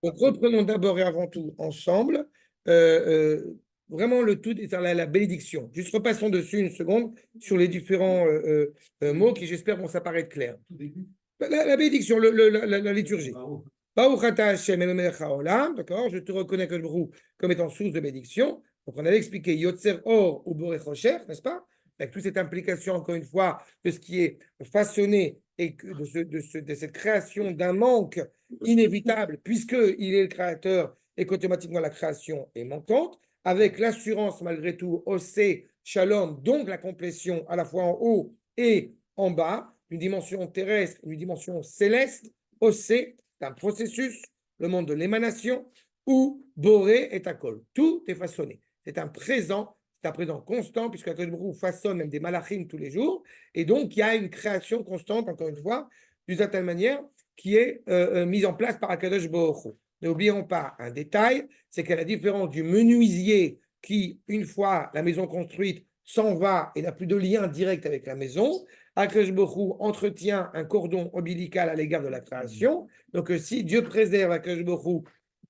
Donc, reprenons d'abord et avant tout ensemble, vraiment le tout est la bénédiction. Juste repassons dessus une seconde sur les différents mots qui, j'espère, vont s'apparaître clairs. La bénédiction, la liturgie. Baruch ata Hashem Eloheinu melech haolam, d'accord, je te reconnais que comme étant source de bénédiction. Donc, on avait expliqué Yotzer Or ou Borech Rocher, n'est-ce pas? Avec toute cette implication, encore une fois, de ce qui est façonné et de cette création d'un manque inévitable, puisqu'il est le créateur et qu'automatiquement la création est manquante, avec l'assurance malgré tout, Osé, Shalom, donc la complétion à la fois en haut et en bas, une dimension terrestre, une dimension céleste, Osé, c'est un processus, le monde de l'émanation, où Boré est à col. Tout est façonné. C'est un présent constant, puisque la Baruch façonne même des malachim tous les jours, et donc il y a une création constante, encore une fois, d'une certaine manière, qui est mise en place par Akadosh Baruch Hu. N'oublions pas un détail, c'est qu'à la différence du menuisier qui, une fois la maison construite, s'en va et n'a plus de lien direct avec la maison, Akadosh Baruch Hu entretient un cordon ombilical à l'égard de la création. Donc si Dieu préserve Akadosh Baruch Hu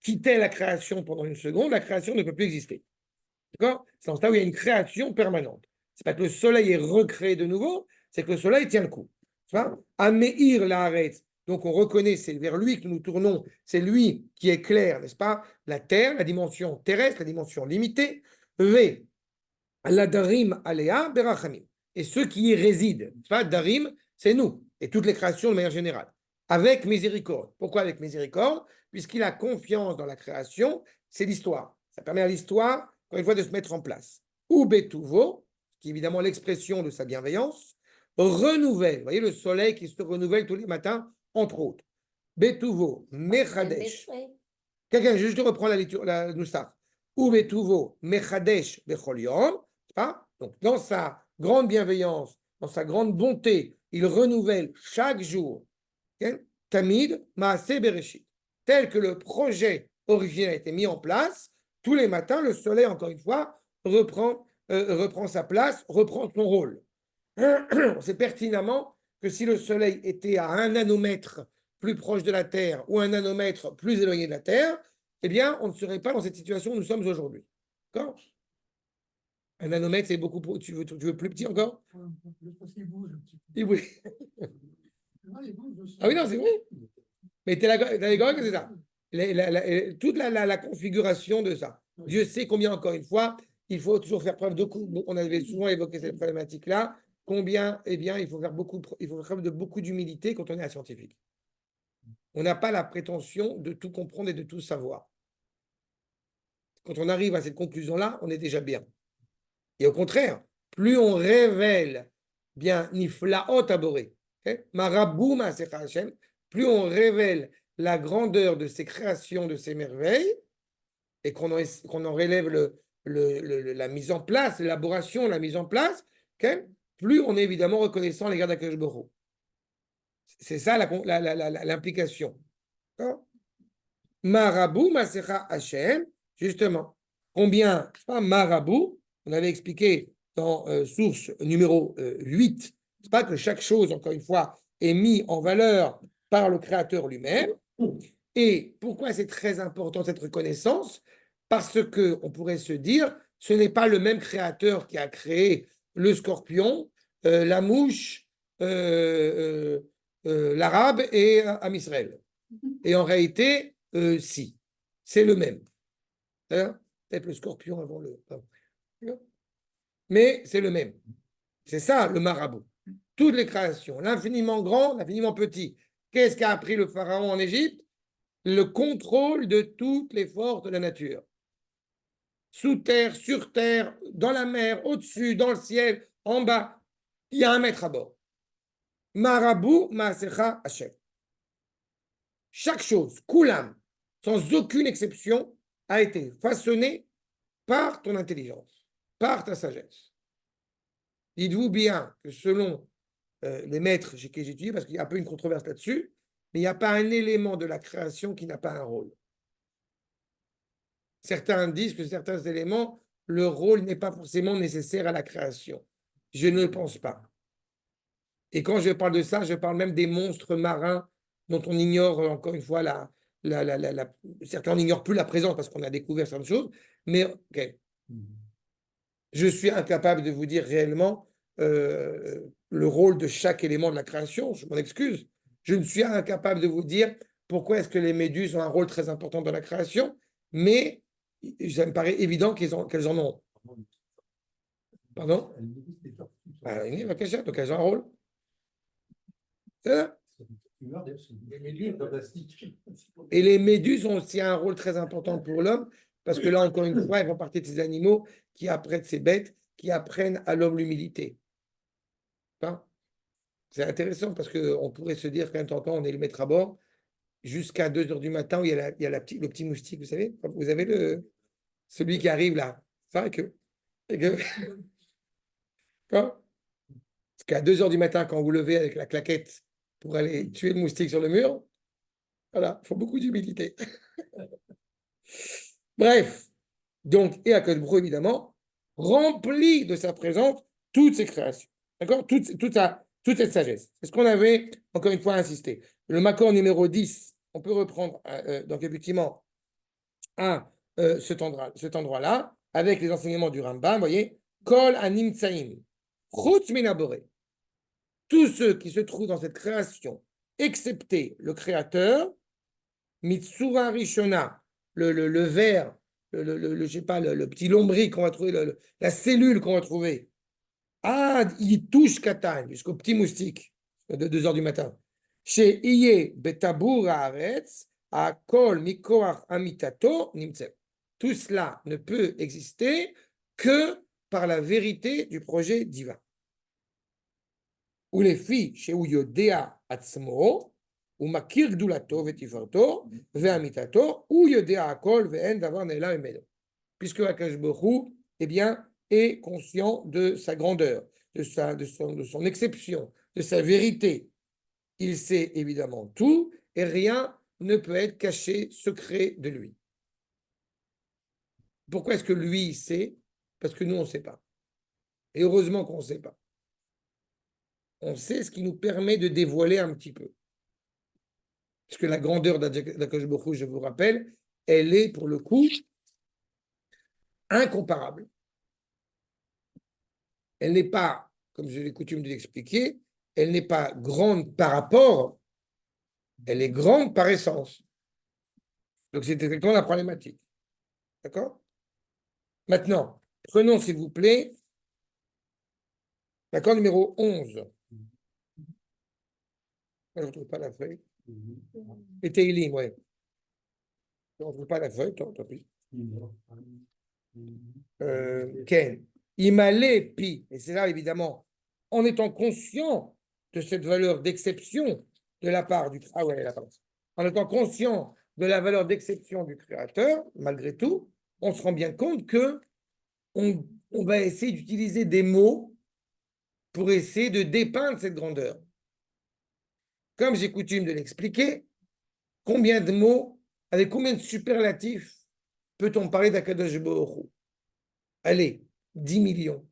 quittait la création pendant une seconde, la création ne peut plus exister. D'accord? C'est dans ce cas où il y a une création permanente. C'est pas que le soleil est recréé de nouveau, c'est que le soleil tient le coup. Ameir laaretz. Donc on reconnaît, c'est vers lui que nous tournons, c'est lui qui éclaire, n'est-ce pas? La terre, la dimension terrestre, la dimension limitée. V. La darim alea berachamim. Et ceux qui y résident, pas darim, c'est nous et toutes les créations de manière générale. Avec miséricorde. Pourquoi avec miséricorde? Puisqu'il a confiance dans la création, c'est l'histoire. Ça permet à l'histoire, encore une fois, de se mettre en place. Ou betuvo, qui est évidemment l'expression de sa bienveillance, renouvelle. Vous voyez le soleil qui se renouvelle tous les matins, entre autres. Betuvo, mechadesh. Quelqu'un, juste reprends la Nusach. Ou betuvo, mechadesh, bechol yom. Donc, dans sa grande bienveillance, dans sa grande bonté, il renouvelle chaque jour. Tamid, Maaseh Bereshit. Tel que le projet originel a été mis en place, tous les matins, le soleil, encore une fois, reprend sa place, reprend son rôle. On sait pertinemment que si le soleil était à 1 nanomètre plus proche de la Terre ou 1 nanomètre plus éloigné de la Terre, eh bien, on ne serait pas dans cette situation où nous sommes aujourd'hui. D'accord? 1 nanomètre, c'est beaucoup. Tu veux plus petit encore? Parce qu'il bouge un petit peu. Il bouge. Ah oui, non, c'est vrai. Mais tu es d'accord que c'est ça. Toute la configuration de ça. Oui. Dieu sait combien, encore une fois, il faut toujours faire preuve de coup. On avait souvent évoqué cette problématique-là. Combien, eh bien, il faut faire preuve de beaucoup d'humilité quand on est un scientifique. On n'a pas la prétention de tout comprendre et de tout savoir. Quand on arrive à cette conclusion-là, on est déjà bien. Et au contraire, plus on révèle bien Niflaot Aboré, Marabou Maasecha Hashem, plus on révèle la grandeur de ses créations, de ses merveilles, et qu'on en relève la mise en place, l'élaboration, la mise en place, plus on est évidemment reconnaissant à l'égard d'Akadosh Baruch Hu. C'est ça l'implication. Marabou Maasecha Hashem, justement. Combien, pas Marabou, on avait expliqué dans source numéro 8, c'est pas que chaque chose, encore une fois, est mise en valeur par le Créateur lui-même. Et pourquoi c'est très important cette reconnaissance? Parce qu'on pourrait se dire, ce n'est pas le même Créateur qui a créé le scorpion, la mouche, l'arabe et Am Israël. Et en réalité, si, c'est le même. Peut-être le scorpion avant le... Mais c'est le même. C'est ça le marabout. Toutes les créations, l'infiniment grand, l'infiniment petit. Qu'est-ce qu'a appris le pharaon en Égypte? Le contrôle de toutes les forces de la nature. Sous terre, sur terre, dans la mer, au-dessus, dans le ciel, en bas. Il y a un maître à bord. Marabout, Maasecha, Hashem. Chaque chose, Kulam, sans aucune exception, a été façonnée par ton intelligence, par ta sagesse. Dites-vous bien que selon les maîtres que j'ai étudiés, parce qu'il y a un peu une controverse là-dessus, mais il n'y a pas un élément de la création qui n'a pas un rôle. Certains disent que certains éléments, le rôle n'est pas forcément nécessaire à la création. Je ne le pense pas. Et quand je parle de ça, je parle même des monstres marins dont on ignore encore une fois certains n'ignorent plus la présence parce qu'on a découvert certaines choses, mais ok, je suis incapable de vous dire réellement le rôle de chaque élément de la création, je m'en excuse. Je ne suis incapable de vous dire pourquoi est-ce que les méduses ont un rôle très important dans la création, mais ça me paraît évident qu'elles en ont. Pardon? Donc elles ont un rôle. C'est ça. Et les méduses ont aussi un rôle très important pour l'homme, parce que là, encore une fois, elles font partie de ces animaux qui apprennent, ces bêtes, qui apprennent à l'homme l'humilité. Hein? C'est intéressant parce qu'on pourrait se dire qu'un temps, on est le maître à bord jusqu'à 2 heures du matin où il y a, le petit moustique, vous savez? Vous avez celui qui arrive là. Ça, quand, parce qu'à 2 heures du matin, quand vous levez avec la claquette pour aller tuer le moustique sur le mur, voilà, il faut beaucoup d'humilité. Bref, donc, et Akadosh Baruch Hu, évidemment, remplit de sa présence toutes ses créations. D'accord? toute cette sagesse. C'est ce qu'on avait, encore une fois, insisté. Le Makor numéro 10, on peut reprendre, donc effectivement, à cet endroit-là, avec les enseignements du Rambam, vous voyez, Kol Anim Tsaim, Chutz Minabore. Tous ceux qui se trouvent dans cette création, excepté le Créateur, Mitsura Rishona, le ver, je sais pas, le petit lombric qu'on va trouver, la cellule qu'on va trouver. Ah, il touche Katan, jusqu'au petit moustique de 2 heures du matin. Chez Iye Betabour Haaretz, à Kol Mikoach Amitato Nimtse. Tout cela ne peut exister que par la vérité du projet divin. Ou les filles chez Uyodea Atzmo, ou Makir Gdulato Vetifarto, Veamitato, ou Yodea Akol Ve'en Davar Nela Emedo. Puisque Akash Baruch Hu, eh bien, est conscient de sa grandeur, de son exception, de sa vérité. Il sait évidemment tout et rien ne peut être caché, secret de lui. Pourquoi est-ce que lui il sait? Parce que nous, on ne sait pas. Et heureusement qu'on ne sait pas. On sait ce qui nous permet de dévoiler un petit peu. Parce que la grandeur d'Akash Baruch Hu, je vous rappelle, elle est pour le coup incomparable. Elle n'est pas, comme j'ai coutume de l'expliquer, elle n'est pas grande par rapport, elle est grande par essence. Donc c'est exactement la problématique. D'accord? Maintenant, prenons s'il vous plaît l'accord numéro 11. Je ne retrouve pas la feuille. Et Teilim, oui. Je ne retrouve pas la feuille, tant pis. Ken. Imale pi. Et c'est là, évidemment, en étant conscient de cette valeur d'exception de la part du... Ah ouais, là, en étant conscient de la valeur d'exception du Créateur, malgré tout, on se rend bien compte que on va essayer d'utiliser des mots pour essayer de dépeindre cette grandeur. Comme j'ai coutume de l'expliquer, combien de mots, avec combien de superlatifs peut-on parler d'Akadosh Baruch Hu? Allez, 10 millions.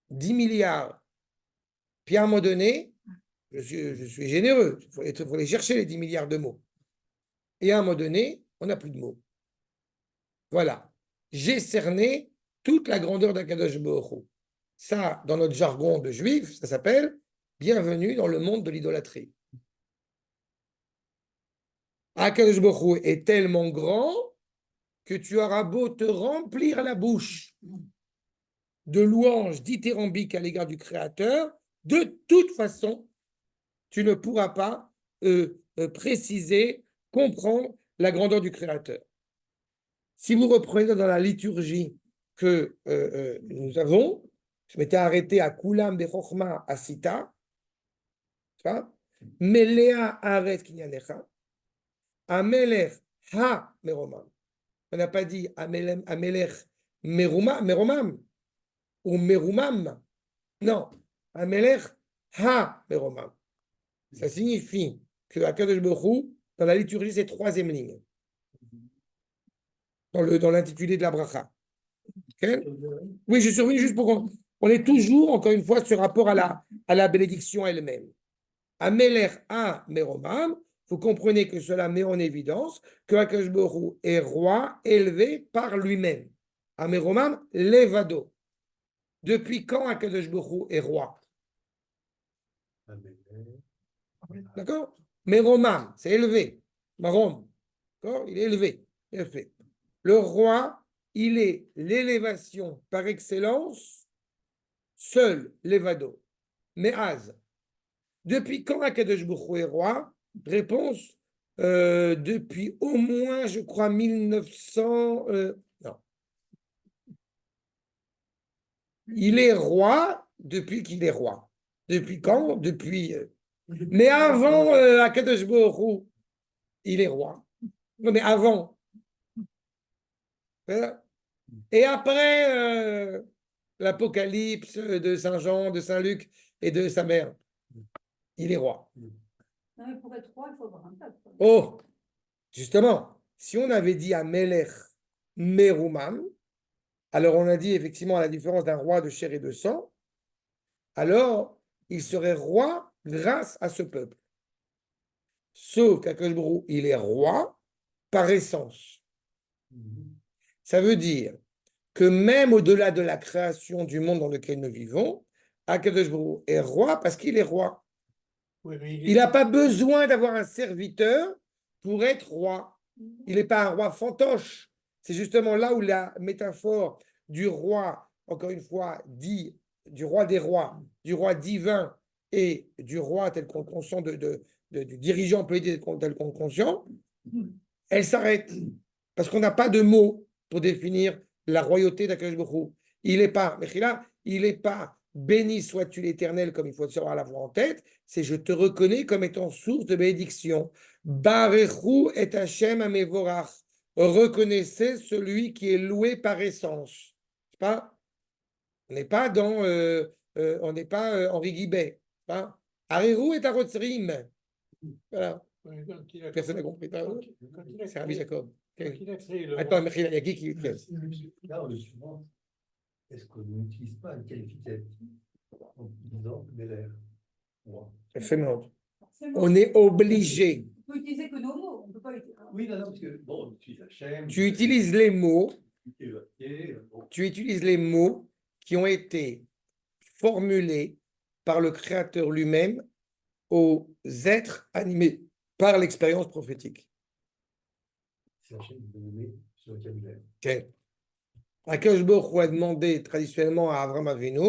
10 milliards. Puis à un moment donné, je suis généreux, il faut les chercher les 10 milliards de mots. Et à un moment donné, on n'a plus de mots. Voilà. J'ai cerné toute la grandeur d'Akadosh Baruch Hu. Ça, dans notre jargon de juif, ça s'appelle bienvenue dans le monde de l'idolâtrie. Akadosh Baruch Hu est tellement grand que tu auras beau te remplir la bouche de louanges dithyrambiques à l'égard du Créateur, de toute façon, tu ne pourras pas préciser, comprendre la grandeur du Créateur. Si vous reprenez dans la liturgie que nous avons, je m'étais arrêté à Kulam Bechokma Asita, Melea Aret Kinyanecha, Amelech Ha Meromam. On n'a pas dit Amelech Meromam ou Merumam. Non, Amelech Ha Meromam. Ça signifie que Akadosh Baruch Hu, dans la liturgie, c'est 3e ligne. Dans l'intitulé de la bracha. Okay? Oui, je surviens juste pour qu'on ait toujours, encore une fois, ce rapport à la bénédiction elle-même. Amelech a meromam, vous comprenez que cela met en évidence que Akadosh Baruch Hu est roi élevé par lui-même. Ameromam levado. Depuis quand Akadosh Baruch Hu est roi? D'accord? Meromam, c'est élevé. Marom, d'accord? Il est élevé. Élevé. Le roi, il est l'élévation par excellence, seul, levado. Mais Az. Depuis quand Akadosh Baruch Hu est roi? Réponse, depuis au moins, je crois, 1900. Non. Il est roi depuis qu'il est roi. Depuis quand? Depuis. Mais avant Akadosh Baruch Hu, il est roi. Non, mais avant. Voilà. Et après l'Apocalypse de Saint Jean, de Saint Luc et de sa mère, il est roi. Non, mais pour être roi, il faut avoir un peuple. Oh, justement, si on avait dit à Melech Meruman, alors on a dit effectivement à la différence d'un roi de chair et de sang, alors il serait roi grâce à ce peuple. Sauf qu'Akadosh Baruch Hu, il est roi par essence. Ça veut dire que même au-delà de la création du monde dans lequel nous vivons, Akadosh Baruch Hu est roi parce qu'il est roi. Oui, mais Il n'a pas besoin d'avoir un serviteur pour être roi. Il n'est pas un roi fantoche. C'est justement là où la métaphore du roi, encore une fois, dit du roi des rois, du roi divin et du roi tel qu'on conscient du dirigeant politique tel qu'on conscient, elle s'arrête. Parce qu'on n'a pas de mots pour définir la royauté d'Akadosh Baruch Hu. Il n'est pas, Mechila, il n'est pas béni sois-tu l'Éternel, comme il faut savoir l'avoir en tête, c'est je te reconnais comme étant source de bénédiction. Barechu et Hashem amevorach. Reconnaissez celui qui est loué par essence. Pas, on n'est pas dans, on n'est pas Henri Guibet. Ariru et Arotzrim. Voilà. Personne n'a compris. C'est Rabbi Jacob. Attends, Mechila, il y a qui Là, en l'occurrence, est-ce qu'on n'utilise pas un qualificatif en disant Meller? On est obligé. On peut utiliser que nos mots. On peut pas utiliser. Oui, non, parce que, bon, on utilise Hachem. Tu utilises les mots. Bon. Tu utilises les mots qui ont été formulés par le Créateur lui-même aux êtres animés par l'expérience prophétique. C'est Hachem qui nous donne ce vocabulaire. Okay. Akadosh Baruch Hu a demandé traditionnellement à Avraham Avinu,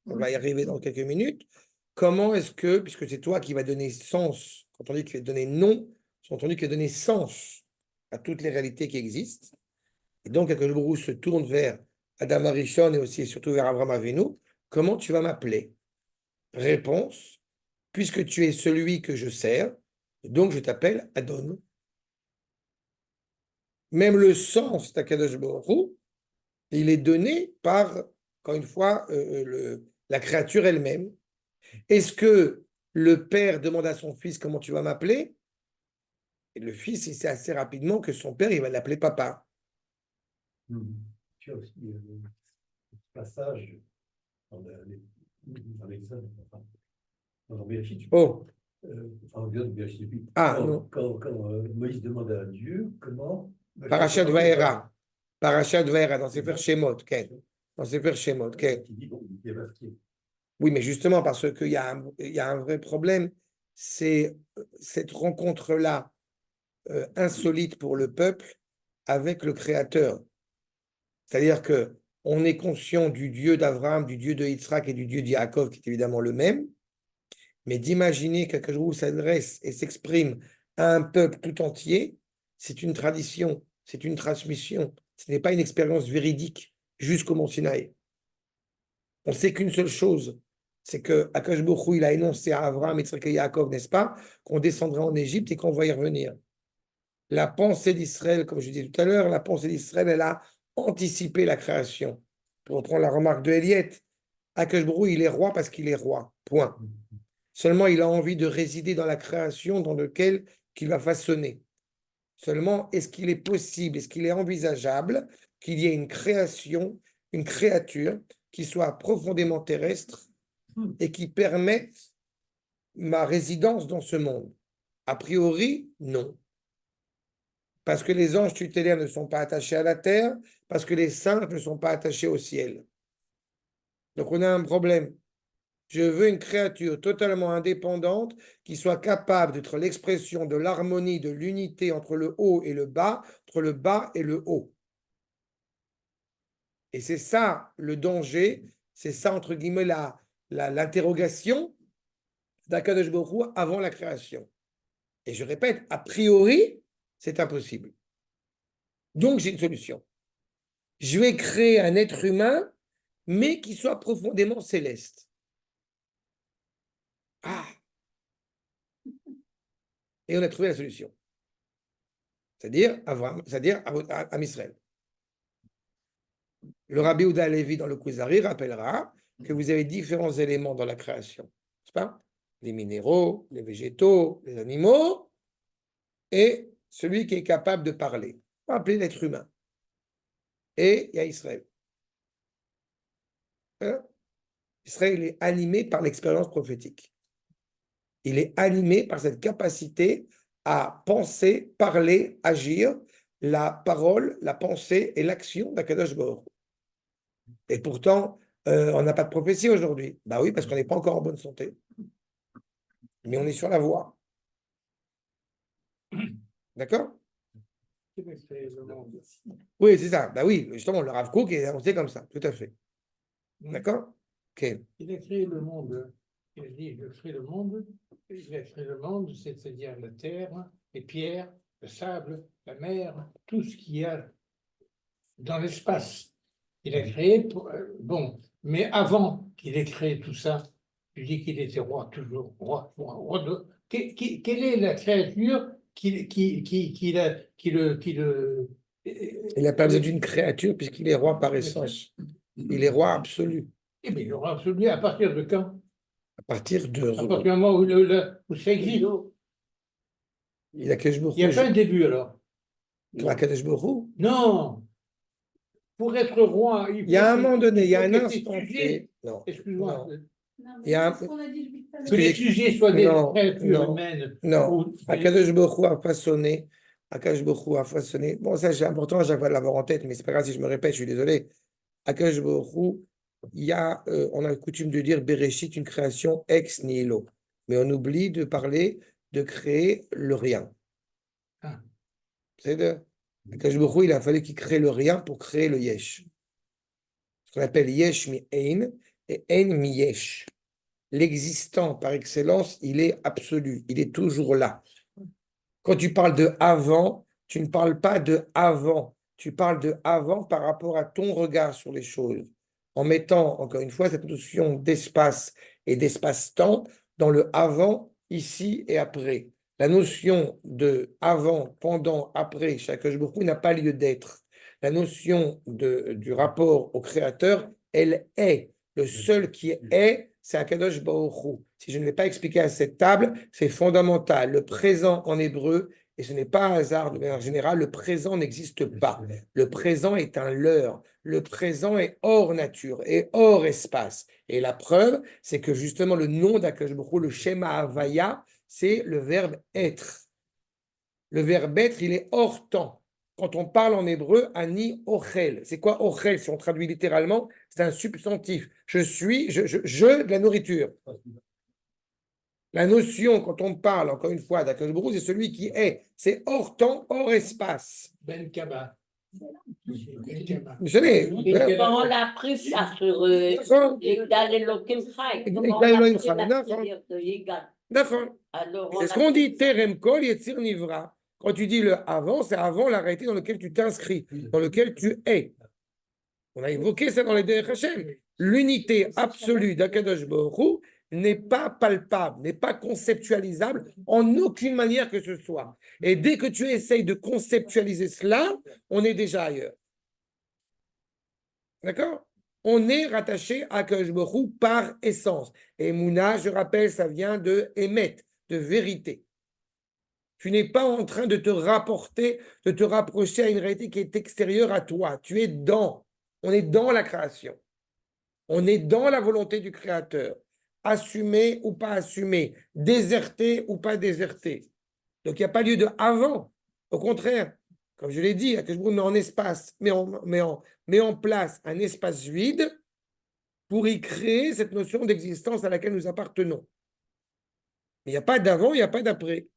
on va y arriver dans quelques minutes, comment est-ce que, puisque c'est toi qui vas donner sens, quand on dit qu'il va donner nom, c'est entendu qu'il va donner sens à toutes les réalités qui existent. Et donc, Akadosh Baruch Hu se tourne vers Adam Arishon et aussi et surtout vers Avraham Avinu. Comment tu vas m'appeler? Réponse, puisque tu es celui que je sers, donc je t'appelle Adon. Même le sens d'Akadosh Baruch Hu, il est donné par, encore une fois, la créature elle-même. Est-ce que le père demande à son fils comment tu vas m'appeler? Et le fils, il sait assez rapidement que son père, il va l'appeler papa. Tu as aussi ce passage dans l'Exode, dans Bereshit. Oh, En Bereshit, ah non. Quand Moïse demande à Dieu comment. Parashat Vaera. Parashat Vaera, dans Sefer Shemot. Dans Sefer Shemot. Qui dit, bon, il est masqué. Oui, mais justement, parce qu'il y a un vrai problème, c'est cette rencontre-là insolite pour le peuple avec le Créateur. C'est-à-dire que on est conscient du Dieu d'Abraham, du Dieu de Yitzhak et du Dieu de Yaakov, qui est évidemment le même, mais d'imaginer qu'un jour s'adresse et s'exprime à un peuple tout entier, c'est une tradition, c'est une transmission, ce n'est pas une expérience véridique jusqu'au Mont Sinaï. On sait qu'une seule chose, c'est que Akadosh Baruch Hu, il a énoncé à Abraham, Yitzhak et Yaakov, n'est-ce pas, qu'on descendrait en Égypte et qu'on va y revenir. La pensée d'Israël, comme je disais tout à l'heure, la pensée d'Israël, elle a anticipé la création. Pour reprendre la remarque de Eliette, Akadosh Baruch Hu, il est roi parce qu'il est roi. Point. Seulement, il a envie de résider dans la création dans laquelle il va façonner. Seulement, est-ce qu'il est possible, est-ce qu'il est envisageable qu'il y ait une création, une créature qui soit profondément terrestre et qui permette ma résidence dans ce monde? A priori, non. Parce que les anges tutélaires ne sont pas attachés à la terre, parce que les saints ne sont pas attachés au ciel. Donc on a un problème. Je veux une créature totalement indépendante qui soit capable d'être l'expression de l'harmonie, de l'unité entre le haut et le bas, entre le bas et le haut. Et c'est ça le danger, c'est ça entre guillemets l'interrogation d'Akadosh Baruch Hu avant la création. Et je répète, a priori, c'est impossible. Donc j'ai une solution. Je vais créer un être humain, mais qui soit profondément céleste. Ah! Et on a trouvé la solution. C'est-à-dire Abraham, c'est-à-dire à Israël. Le Rabbi Ouda Levi dans le Kuzari rappellera que vous avez différents éléments dans la création, n'est-ce pas? Les minéraux, les végétaux, les animaux, et celui qui est capable de parler. On va appeler l'être humain. Et il y a Israël. Hein? Israël est animé par l'expérience prophétique. Il est animé par cette capacité à penser, parler, agir, la parole, la pensée et l'action d'Akadosh Baruch Hu. Et pourtant, on n'a pas de prophétie aujourd'hui. Bah oui, parce qu'on n'est pas encore en bonne santé. Mais on est sur la voie. D'accord? Oui, c'est ça. Bah oui, justement, le Rav Kook est annoncé comme ça, tout à fait. D'accord? Ok. Il a créé le monde. Il a dit, je crée le monde. Il a créé le monde, c'est-à-dire la terre, les pierres, le sable, la mer, tout ce qu'il y a dans l'espace. Il a créé, bon, mais avant qu'il ait créé tout ça, tu dis qu'il était roi, toujours roi de. Quelle est la créature qui le. Il n'a pas besoin d'une créature puisqu'il est roi par essence. Il est roi absolu. Eh bien, il aura absolu à partir de quand? À partir de. À partir du moment où ça existe. Il a Kadosh Baruch Il n'y a Hu. pas un début alors. Toi, Kadosh Baruch Hu. Non. Pour être roi, Il y a un moment donné, il y a un faut que tes instant sujets- T. Non. Excuse-moi. Non. Non, Il y a mais c'est ce qu'on a dit depuis tout à l'heure. Que les sujets soient des Non, créatures non, humaines. Non. ou- Akadosh Baruch Hu a façonné. Akadosh Baruch Hu a façonné. Bon, ça, c'est important à chaque fois de l'avoir en tête, mais c'est pas grave si je me répète, je suis désolé. Akadosh Baruch Hu, il y a, on a coutume de dire Bereshit, une création ex nihilo. Mais on oublie de parler de créer le rien. Ah. C'est de. Akadosh Baruch Hu, il a fallu qu'il crée le rien pour créer le yesh. Ce qu'on appelle yesh mi ein et ein mi yesh. L'existant par excellence, il est absolu, il est toujours là. Quand tu parles de avant, tu ne parles pas de avant, tu parles de avant par rapport à ton regard sur les choses, en mettant, encore une fois, cette notion d'espace et d'espace-temps dans le avant, ici et après. La notion de avant, pendant, après, chaque jour n'a pas lieu d'être. La notion du rapport au Créateur, elle est. Le seul qui est, c'est Akadosh Baruch Hu. Si je ne l'ai pas expliqué à cette table, c'est fondamental. Le présent en hébreu, et ce n'est pas un hasard de manière générale, le présent n'existe pas. Le présent est un leurre. Le présent est hors nature et hors espace. Et la preuve, c'est que justement le nom d'Akadosh Baruch Hu, le Shema Havaya, c'est le verbe être. Le verbe être, il est hors temps. Quand on parle en hébreu, ani ochel. C'est quoi ochel? Si on traduit littéralement, c'est un substantif. Je suis, je de la nourriture. La notion, quand on parle, encore une fois, d'Akadosh Baruch Hu, c'est celui qui est. C'est hors temps, hors espace. Ben Kaba. Vous savez, comment on l'a appris ça sur Yigdal Elohim Chai? Comment on Yigdal l'a Elohim appris Chai, la d'accord. prière de Yigdal? D'accord. Alors, on C'est ce a qu'on appris dit, ça. Terem Kol Yetzir Nivra. Quand tu dis le avant, c'est avant la réalité dans laquelle tu t'inscris, dans lequel tu es. On a évoqué ça dans les Derech Hashem. L'unité absolue d'Akadosh Baruch Hu n'est pas palpable, n'est pas conceptualisable en aucune manière que ce soit. Et dès que tu essayes de conceptualiser cela, on est déjà ailleurs. D'accord? On est rattaché à Akadosh Baruch Hu par essence. Et Mouna, je rappelle, ça vient de émet, de vérité. Tu n'es pas en train de te rapporter, de te rapprocher à une réalité qui est extérieure à toi. Tu es dans. On est dans la création. On est dans la volonté du Créateur. Assumé ou pas assumé, déserté ou pas déserté. Donc, il n'y a pas lieu de avant. Au contraire, comme je l'ai dit, que je met en espace, met en place un espace vide pour y créer cette notion d'existence à laquelle nous appartenons. Il n'y a pas d'avant, il n'y a pas d'après.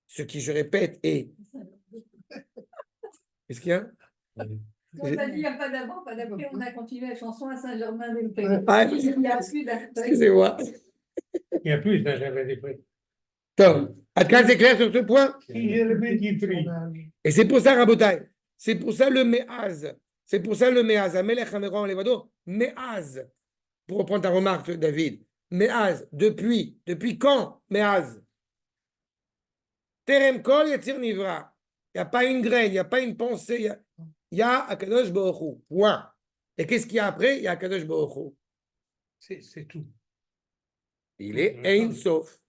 Ce qui, je répète, est... Qu'est-ce qu'il y a? Quand on a dit il n'y a pas d'avant, pas d'après, on a continué la chanson à Saint-Germain-des-Prés. Ah, Il n'y a plus d'après. excusez-moi. Il n'y a plus de Saint-Germain-des-Prés. Donc, Adkan, c'est clair sur ce point? Si je le mets du prix. Et c'est pour ça, Rabotai, c'est pour ça le Meaz. C'est pour ça le Meaz. Amelech Hameron Levado, Meaz. Pour reprendre ta remarque, David. Meaz, depuis. Depuis quand, Meaz? Terem Kol Yatzir Nivra. Il n'y a pas une graine, il n'y a pas une pensée. Il y a Akadosh Baruch Hu. Point. Et qu'est-ce qu'il y a après? Il y a Akadosh Baruch Hu. C'est tout. Il est Ein Sof.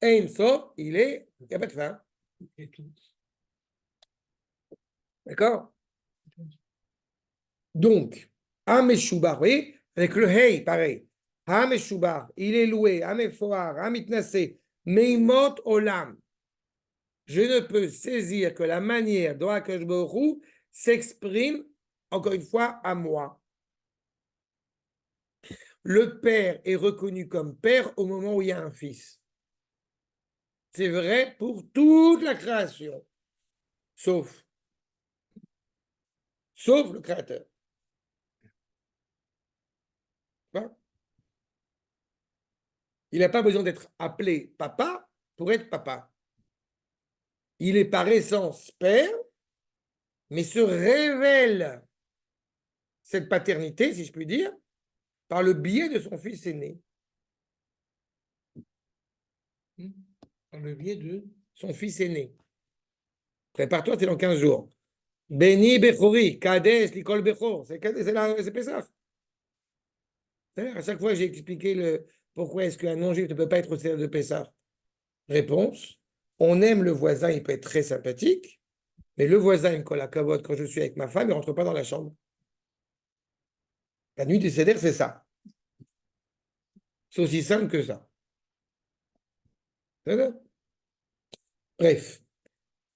Ein Sof, il n'y a pas de fin. C'est tout. D'accord? Donc, Ameshubar, vous voyez, avec le Hey, pareil. Ameshubar, il est loué, Amefoar, Amitnase, Meimot Olam. Je ne peux saisir que la manière dont Akadosh Baruch Hu s'exprime, encore une fois, à moi. Le père est reconnu comme père au moment où il y a un fils. C'est vrai pour toute la création, sauf le créateur. Il n'a pas besoin d'être appelé papa pour être papa. Il est par essence père, mais se révèle cette paternité, si je puis dire, par le biais de son fils aîné. Par le biais de son fils aîné. Prépare-toi, c'est dans 15 jours. Beni Bechori, Kadesh, Likol Bechor. C'est Pessah. À chaque fois, j'ai expliqué pourquoi est-ce qu'un non-juif ne peut pas être au service de Pessah. Réponse, on aime le voisin, il peut être très sympathique, mais le voisin, il me colle à cavote quand je suis avec ma femme, il ne rentre pas dans la chambre. La nuit du Seder, c'est ça. C'est aussi simple que ça. Bref.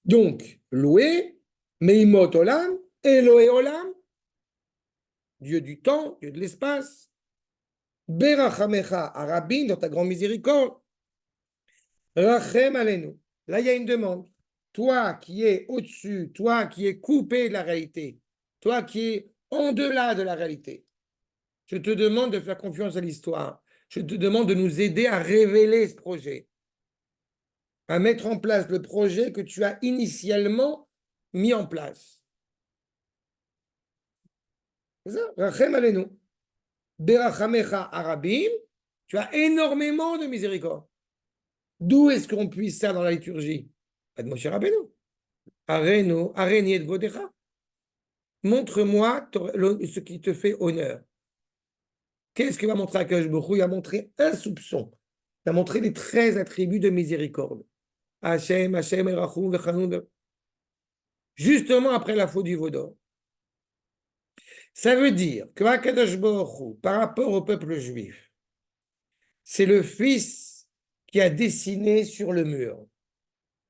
Donc, loué, Meimot Olam, Eloé Olam, Dieu du temps, Dieu de l'espace, Berachamecha Arabim, dans ta grande miséricorde, Rachem Alenu. Là, il y a une demande. Toi qui es au-dessus, toi qui es coupé de la réalité, toi qui es en delà de la réalité, je te demande de faire confiance à l'histoire. Je te demande de nous aider à révéler ce projet, à mettre en place le projet que tu as initialement mis en place. C'est ça, Rachem Alenu. Berachamecha Arabim, tu as énormément de miséricorde. D'où est-ce qu'on puise ça dans la liturgie? Pas de Moshe Rabbeinu. Areni et Vodecha. Montre-moi ce qui te fait honneur. Qu'est-ce qu'il va montrer à Akadosh Baruch Hu? Il va montrer un soupçon. Il va montrer les 13 attributs de miséricorde. Hashem, Hashem, Erachum, Vechanun. Justement après la faute du Vaudor. Ça veut dire que Akadosh Baruch Hu, par rapport au peuple juif, c'est le fils qui a dessiné sur le mur.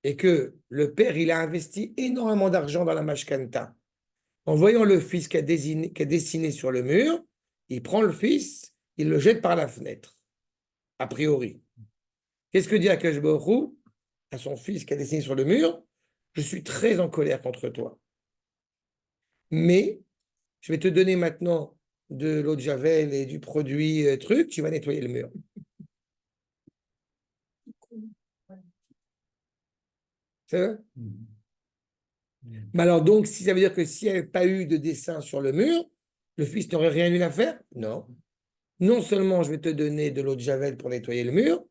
Et que le père, il a investi énormément d'argent dans la mashkanta. En voyant le fils qui a dessiné sur le mur, il prend le fils, il le jette par la fenêtre, a priori. Qu'est-ce que dit Akadosh Baruch Hu à son fils qui a dessiné sur le mur? Je suis très en colère contre toi. Mais je vais te donner maintenant de l'eau de Javel et du produit truc, tu vas nettoyer le mur. C'est vrai? Mais alors donc, si ça veut dire que s'il n'y avait pas eu de dessin sur le mur, le fils n'aurait rien eu à faire? Non. Non seulement je vais te donner de l'eau de Javel pour nettoyer le mur,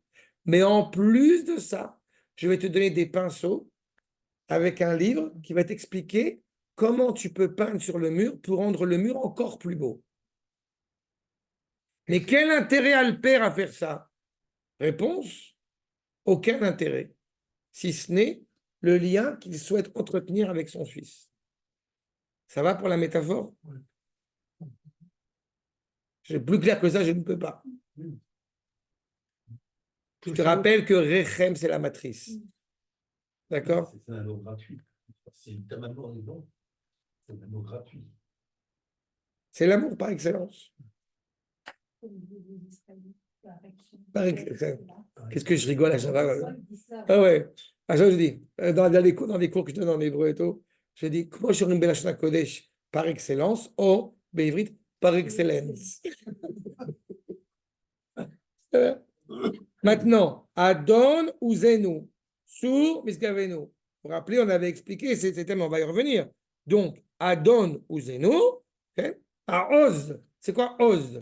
mais en plus de ça, je vais te donner des pinceaux avec un livre qui va t'expliquer comment tu peux peindre sur le mur pour rendre le mur encore plus beau. Mais quel intérêt a le père à faire ça? Réponse, aucun intérêt, si ce n'est le lien qu'il souhaite entretenir avec son fils. Ça va pour la métaphore? C'est plus clair que ça, je ne peux pas. Je te rappelle que Rechem, c'est la matrice. D'accord? C'est un lot gratuit. C'est ta maman est bon. C'est un lot gratuit. C'est l'amour par excellence. Qu'est-ce que je rigole à chaque fois? Ah ouais. À chaque fois, je dis, dans les cours que je donne en hébreu et tout, je dis, comment je une Belashon Kodesh par excellence, ou Bévrit par excellence. Euh, Maintenant, Adon ou Zenu, sur Misgavenu. Vous vous rappelez, on avait expliqué ces thèmes, on va y revenir. Donc, Adon ou Zenu, okay? À Oz, c'est quoi Oz?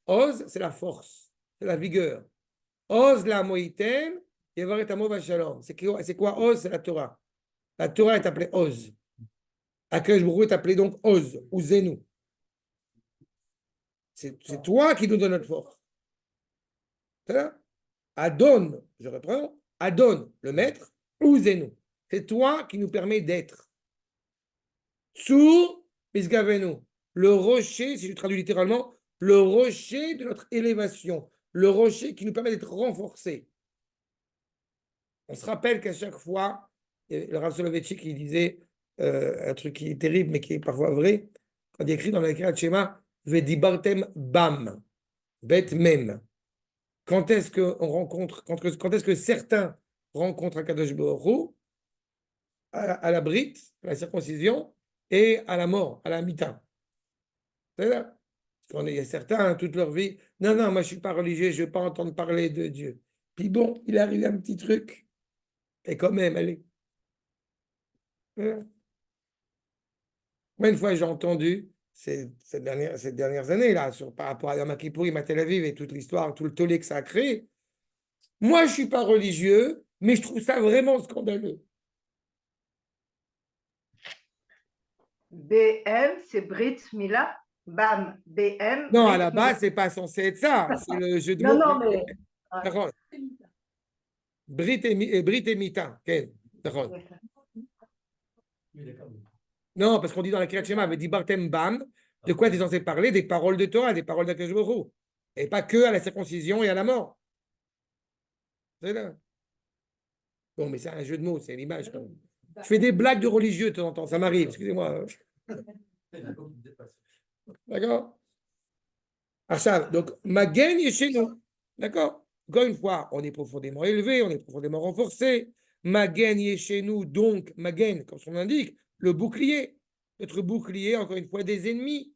Oz, c'est la force, c'est la vigueur. Oz la moïten, yevaret amo v'shalom. C'est quoi Oz? C'est la Torah. La Torah est appelée Oz. Akadosh Baruch Hu est appelé donc Oz ou Zenu. C'est toi qui nous donne notre force. C'est ça? Adon, je reprends, Adon, le maître, ou Zenu. C'est toi qui nous permet d'être. Sur Misgavenu, le rocher, si je traduis littéralement, le rocher de notre élévation, le rocher qui nous permet d'être renforcé. On se rappelle qu'à chaque fois, le Rav Soloveitchik qui disait un truc qui est terrible mais qui est parfois vrai, quand il écrit dans la Kriyat Shema, Vedibartem Bam, Bet Mem. Quand est-ce qu'on rencontre, quand est-ce que certains rencontrent Akadosh Baruch Hu à la brite, à la circoncision et à la mort, à la mita. C'est ça. Parce qu'il y a certains, toute leur vie, non, non, moi je ne suis pas religieux, je ne veux pas entendre parler de Dieu. Puis bon, il arrive un petit truc, et quand même, allez. Moi, une fois, j'ai entendu, ces dernières années, là, par rapport à Yom Kippourim à Tel Aviv et toute l'histoire, tout le tollé que ça a créé. Moi, je ne suis pas religieux, mais je trouve ça vraiment scandaleux. BM, c'est Brit Mila. Bam, BM. Non, Brit à la Mila. base, c'est pas censé être ça. C'est le jeu de Non, mots. non, mais. D'accord. Brit et Mita. D'accord. Oui, d'accord. Non, parce qu'on dit dans la Kriyat Shema, dit Bartem Bam, de quoi tu es censé parler? Des paroles de Torah, des paroles d'Akadosh Baruch Hu. Et pas que à la circoncision et à la mort. C'est là. Bon, mais c'est un jeu de mots, c'est l'image. Je fais des blagues de religieux de temps en temps, ça m'arrive, excusez-moi. D'accord? Archav, donc, Magen est chez nous. D'accord? Encore une fois, on est profondément élevé, on est profondément renforcé. Magen est chez nous, donc, Magen, comme son indique, le bouclier. Notre bouclier, encore une fois, des ennemis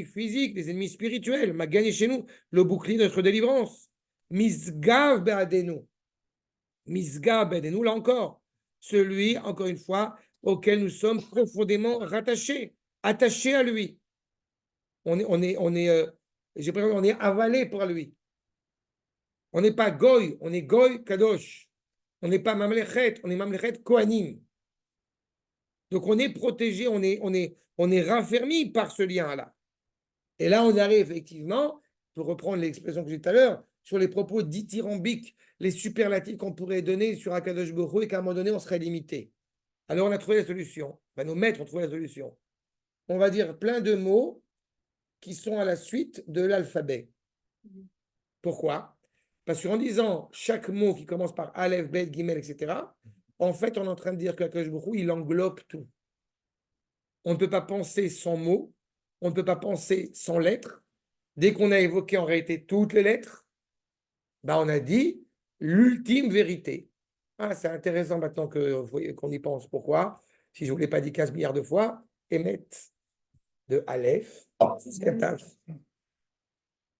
physiques, des ennemis spirituels. Magen est chez nous, le bouclier de notre délivrance. Misgav be'adenu. Misgav be'adenu, là encore. Celui, encore une fois, auquel nous sommes profondément rattachés, attachés à lui. On est avalé par lui. On n'est pas Goy, on est Goy Kadosh. On n'est pas Mamlechet, on est Mamlechet Kohanim. Donc on est protégé, on est raffermi par ce lien-là. Et là, on arrive effectivement, pour reprendre l'expression que j'ai dit tout à l'heure, sur les propos dithyrambiques, les superlatifs qu'on pourrait donner sur Akadosh Baruch Hu et qu'à un moment donné, on serait limité. Alors on a trouvé la solution. Enfin, nos maîtres ont trouvé la solution. On va dire plein de mots qui sont à la suite de l'alphabet. Pourquoi? Parce qu'en disant chaque mot qui commence par Aleph, Bet, Gimel, etc., en fait, on est en train de dire qu'Akadosh Baruch Hu, il englobe tout. On ne peut pas penser sans mots, on ne peut pas penser sans lettres. Dès qu'on a évoqué en réalité toutes les lettres, bah on a dit l'ultime vérité. Ah, c'est intéressant maintenant qu'on y pense. Pourquoi? Si je ne vous l'ai pas dit 15 milliards de fois, Emet, de Aleph jusqu'à Taf.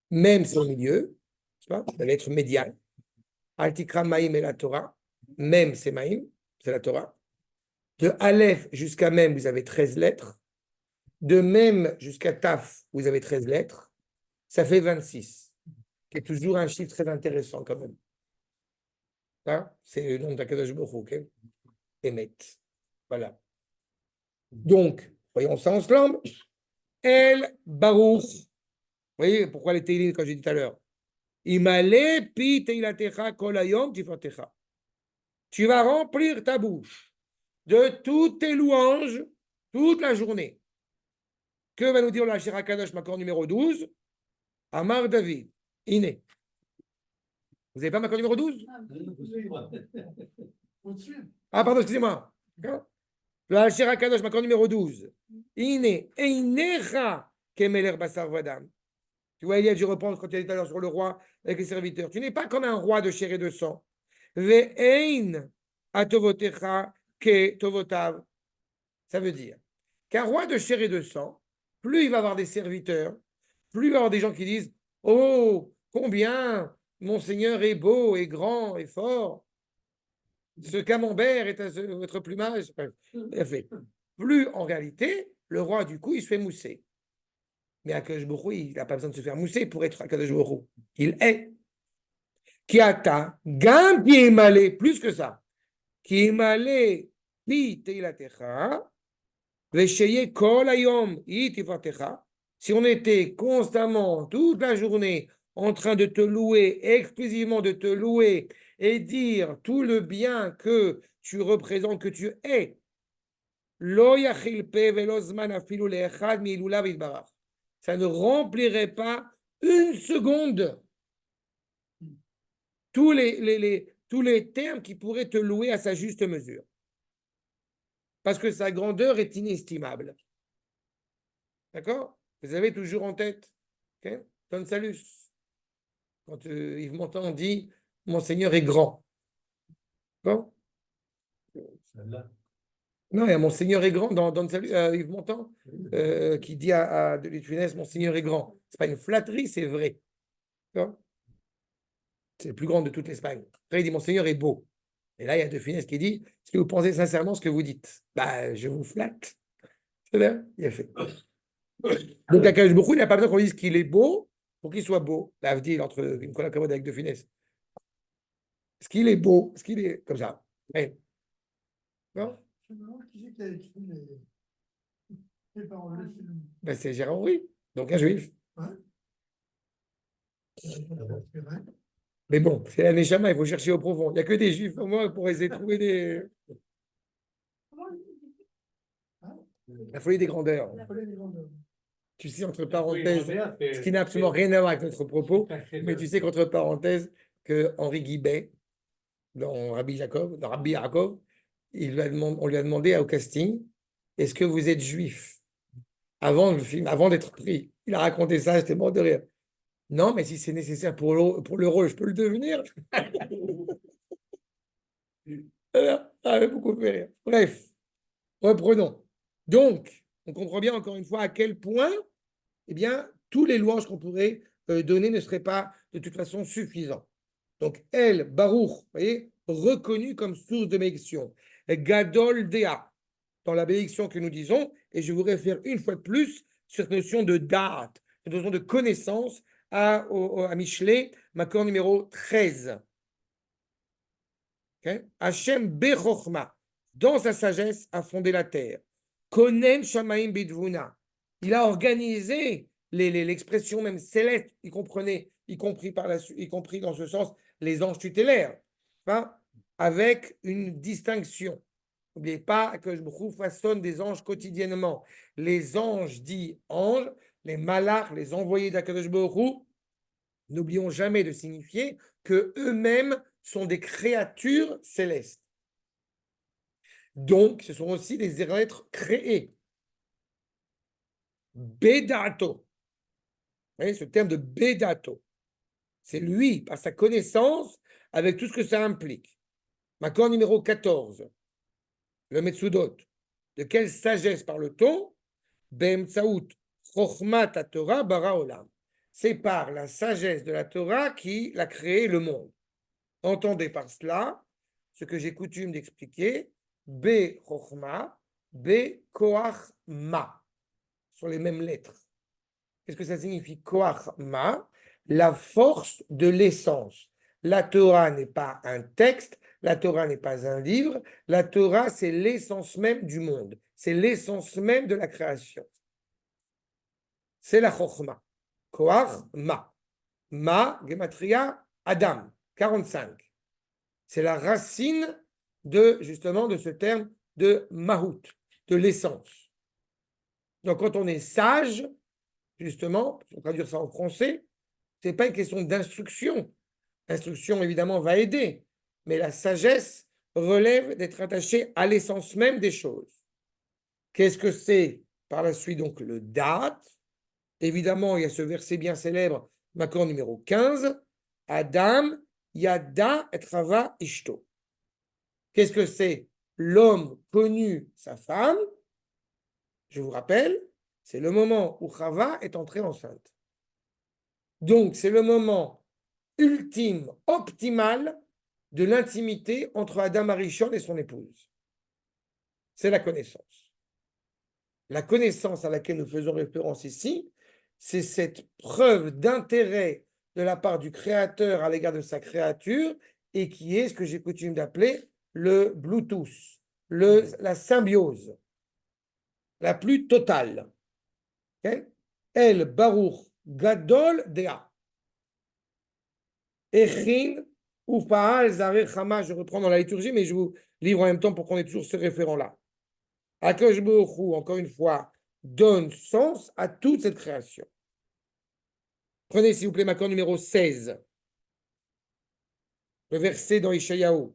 Même c'est au milieu, la lettre médiane. Altikra Maïm et la Torah. Même c'est Maïm, c'est la Torah. De Aleph jusqu'à Même, vous avez 13 lettres. De Même jusqu'à Taf, vous avez 13 lettres. Ça fait 26. Qui est toujours un chiffre très intéressant quand même. Ça, c'est le nom d'Akadosh Baruch Hu, ok? Emet. Voilà. Donc, voyons ça ensemble. El Baruch. Vous voyez pourquoi les Teilim, quand j'ai dit tout à l'heure. Imale pi teilatecha kol hayom tifatecha. Tu vas remplir ta bouche de toutes tes louanges toute la journée. Que va nous dire la Shira Kadosh, Makor numéro 12? Amar David. Iné. Vous n'avez pas Makor numéro 12? Ah, pardon, excusez-moi. D'accord. Le Hachir Akadosh, Makor numéro 12. Ine, Einecha, Kemeler Basar Vadam. Tu vois, Eliade, je reprends quand tu étais tout à l'heure sur le roi avec les serviteurs. Tu n'es pas comme un roi de chair et de sang. Ve'ein atovotecha ke tovotav. Ça veut dire qu'un roi de chair et de sang, plus il va avoir des serviteurs, plus il va avoir des gens qui disent oh, combien mon Seigneur est beau et grand et fort. Ce camembert est à votre plumage. Plus en réalité, le roi, du coup, il se fait mousser. Mais Akadosh Baruch Hu, il n'a pas besoin de se faire mousser pour être Akadosh Baruch Hu. Il est. Kiata, gam qui est malé, plus que ça. Qui est malé, pi teilatecha, vesheye kol hayom itifatecha. Si on était constamment, toute la journée, en train de te louer, exclusivement de te louer et dire tout le bien que tu représentes, que tu es, lo yachil pe velo zman afilu le'echad mi'ilulav yitbarach. Ça ne remplirait pas une seconde tous les termes qui pourraient te louer à sa juste mesure. Parce que sa grandeur est inestimable. D'accord? Vous avez toujours en tête, okay? Don Salus. Quand Yves Montand dit « Mon Seigneur est grand ». D'accord? Non, il y a « Mon Seigneur est grand » dans Don Salus, Yves Montand, qui dit à de Funès « Mon Seigneur est grand ». Ce n'est pas une flatterie, c'est vrai. D'accord? C'est le plus grand de toute l'Espagne. Après, il dit « Mon Seigneur est beau ». Et là, il y a De Funès qui dit « Est-ce que vous pensez sincèrement ce que vous dites ?» Bah, je vous flatte. C'est là, il a fait. Donc, Akadosh Baruch Hu, il n'a pas besoin qu'on dise qu'il est beau pour qu'il soit beau. Là, vous dites entre Nicolas Cavod avec De Funès. Est-ce qu'il est beau? Est-ce qu'il est comme ça? Ouais. Non? Ben, c'est Gérard Henry, donc un juif. Mais bon, c'est un Neshama, il faut chercher au profond. Il n'y a que des juifs, au moins, pour essayer de trouver des. La folie des grandeurs. Tu sais, entre parenthèses, ce qui n'a absolument rien à voir avec notre propos, mais tu sais qu'entre parenthèses, que Henri Guibet, dans Rabbi Jacob, dans Rabbi Yaakov, on lui a demandé au casting, est-ce que vous êtes juif? Avant le film, avant d'être pris. Il a raconté ça, j'étais mort de rire. Non, mais si c'est nécessaire pour le rôle, je peux le devenir. Ça avait beaucoup fait rire. Bref, reprenons. Donc, on comprend bien encore une fois à quel point, eh bien, tous les louanges qu'on pourrait donner ne seraient pas de toute façon suffisants. Donc, El, Baruch, vous voyez, reconnu comme source de bénédiction. Gadol Dea, dans la bénédiction que nous disons, et je vous réfère une fois de plus sur cette notion de date, cette notion de connaissance à Michelet, Makor numéro 13. Okay? Hachem Bechochma, dans sa sagesse, a fondé la terre. Konen Shamaim Bidvuna. Il a organisé l'expression même céleste, y compris dans ce sens les anges tutélaires, hein, avec une distinction. N'oubliez pas que je façonne des anges quotidiennement. Les anges dits anges, les malachs, les envoyés d'Akadosh Baruch Hu, n'oublions jamais de signifier que eux-mêmes sont des créatures célestes. Donc, ce sont aussi des êtres créés. Bedato. Vous voyez, ce terme de Bedato, c'est lui, par sa connaissance, avec tout ce que ça implique. Makor numéro 14, le Metsudot. De quelle sagesse parle-t-on? Be'emtsaout chokhmat Torah bara olam. C'est par la sagesse de la Torah qu'il a créé le monde. Entendez par cela ce que j'ai coutume d'expliquer. Be chokhma, be koach ma. Sur les mêmes lettres. Qu'est-ce que ça signifie? Koach ma, la force de l'essence. La Torah n'est pas un texte, la Torah n'est pas un livre, la Torah c'est l'essence même du monde, c'est l'essence même de la création. C'est la chokhma. Koach ma. Ma, gematria, Adam, 45. C'est la racine justement de ce terme de mahout, de l'essence. Donc quand on est sage, justement, pour traduire ça en français, ce n'est pas une question d'instruction. L'instruction, évidemment, va aider, mais la sagesse relève d'être attaché à l'essence même des choses. Qu'est-ce que c'est par la suite donc le date? Évidemment, il y a ce verset bien célèbre, Makor numéro 15, Adam yada et chava ishto. Qu'est-ce que c'est? L'homme connu sa femme, je vous rappelle, c'est le moment où Chava est entrée enceinte. Donc, c'est le moment ultime, optimal de l'intimité entre Adam Arishon et son épouse. C'est la connaissance. La connaissance à laquelle nous faisons référence ici, c'est cette preuve d'intérêt de la part du Créateur à l'égard de sa créature et qui est ce que j'ai coutume d'appeler le Bluetooth, la symbiose la plus totale. Okay? El Baruch Gadol Dea. Echin Ufaal Zare Chama. Je reprends dans la liturgie, mais je vous livre en même temps pour qu'on ait toujours ce référent-là. Akadosh Baruch Hu, encore une fois, donne sens à toute cette création. Prenez s'il vous plaît Makor numéro 16. Le verset dans Ishayahu.